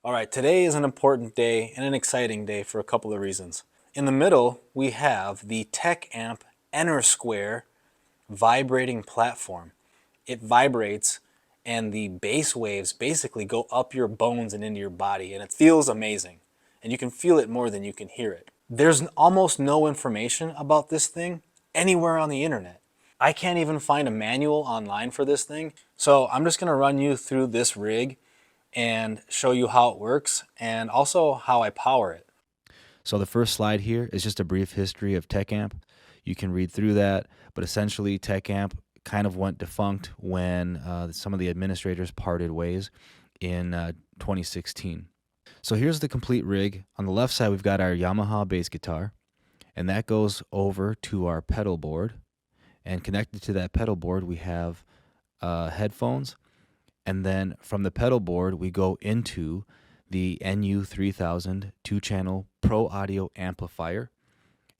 All right, today is an important day and an exciting day for a couple of reasons. In the middle, we have the TecAmp Enersquare vibrating platform. It vibrates and the bass waves basically go up your bones and into your body, and it feels amazing. And you can feel it more than you can hear it. There's almost no information about this thing anywhere on the internet. I can't even find a manual online for this thing. So I'm just gonna run you through this rig and show you how it works and also how I power it. So the first slide here is just a brief history of TecAmp. You can read through that, but essentially TecAmp kind of went defunct when some of the administrators parted ways in 2016. So here's the complete rig. On the left side, we've got our Yamaha bass guitar, and that goes over to our pedal board. And connected to that pedal board, we have headphones. And then from the pedal board, we go into the NU3000 two-channel Pro Audio amplifier.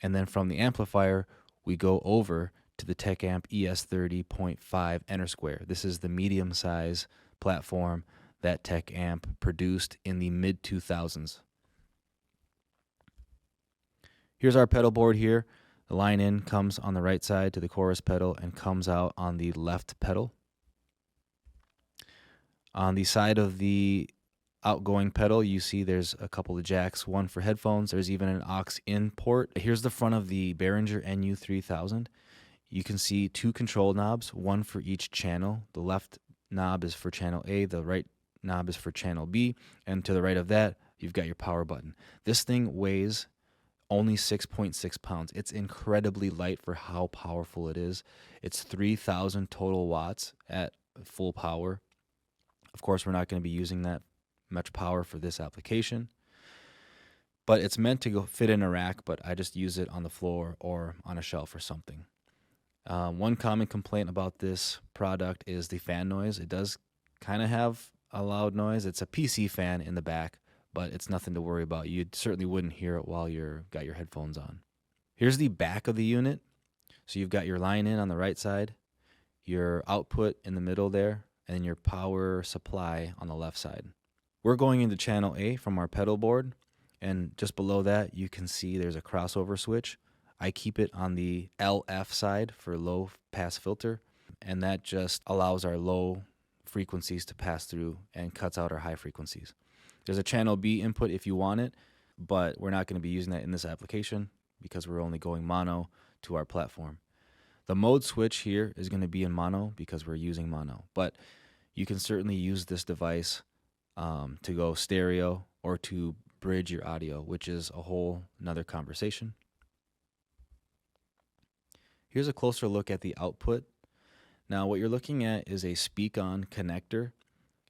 And then from the amplifier, we go over to the TecAmp ES30.5 Enersquare. This is the medium-size platform that TecAmp produced in the mid-2000s. Here's our pedal board here. The line in comes on the right side to the chorus pedal and comes out on the left pedal. On the side of the outgoing pedal, you see there's a couple of jacks, one for headphones. There's even an aux in port. Here's the front of the Behringer NU3000. You can see two control knobs, one for each channel. The left knob is for channel A, the right knob is for channel B, and to the right of that, you've got your power button. This thing weighs only 6.6 pounds. It's incredibly light for how powerful it is. It's 3,000 total watts at full power. Of course, we're not going to be using that much power for this application, but it's meant to go fit in a rack, but I just use it on the floor or on a shelf or something. One common complaint about this product is the fan noise. It does kind of have a loud noise. It's a PC fan in the back, but it's nothing to worry about. You certainly wouldn't hear it while you're got your headphones on. Here's the back of the unit. So you've got your line in on the right side, your output in the middle there, and then your power supply on the left side. We're going into channel A from our pedal board, and just below that you can see there's a crossover switch. I keep it on the LF side for low pass filter, and that just allows our low frequencies to pass through and cuts out our high frequencies. There's a channel B input if you want it, but we're not going to be using that in this application because we're only going mono to our platform. The mode switch here is going to be in mono because we're using mono, but you can certainly use this device to go stereo or to bridge your audio, which is a whole nother conversation. Here's a closer look at the output. Now what you're looking at is a speak-on connector,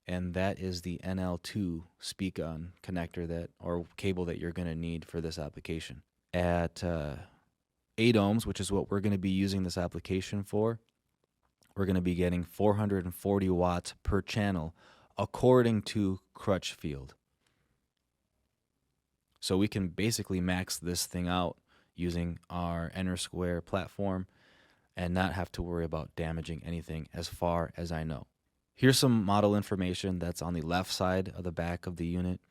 and that is the NL2 speak-on connector that or cable that you're going to need for this application. At 8 ohms, which is what we're going to be using this application for, we're going to be getting 440 watts per channel according to Crutchfield. So we can basically max this thing out using our Enersquare platform and not have to worry about damaging anything as far as I know. Here's some model information that's on the left side of the back of the unit.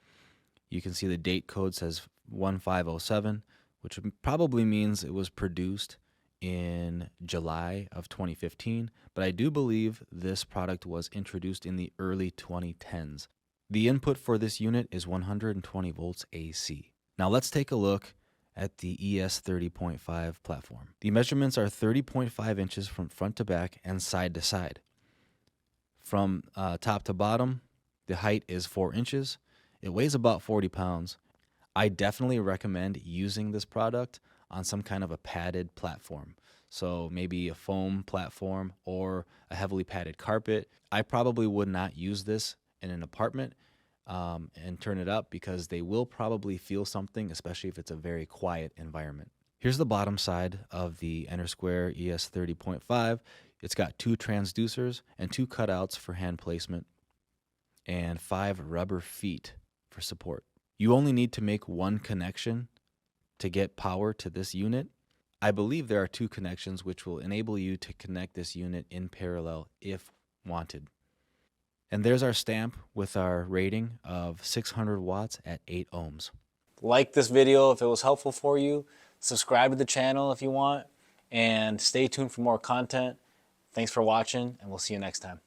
You can see the date code says 1507, which probably means it was produced in July of 2015, but I do believe this product was introduced in the early 2010s. The input for this unit is 120 volts AC. Now let's take a look at the ES30.5 platform. The measurements are 30.5 inches from front to back and side to side. From top to bottom, the height is 4 inches. It weighs about 40 pounds. I definitely recommend using this product on some kind of a padded platform. So maybe a foam platform or a heavily padded carpet. I probably would not use this in an apartment and turn it up because they will probably feel something, especially if it's a very quiet environment. Here's the bottom side of the Enersquare ES30.5. It's got 2 transducers and 2 cutouts for hand placement and 5 rubber feet for support. You only need to make 1 connection to get power to this unit. I believe there are 2 connections which will enable you to connect this unit in parallel if wanted. And there's our stamp with our rating of 600 watts at 8 ohms. Like this video if it was helpful for you, subscribe to the channel if you want, and stay tuned for more content. Thanks for watching, and we'll see you next time.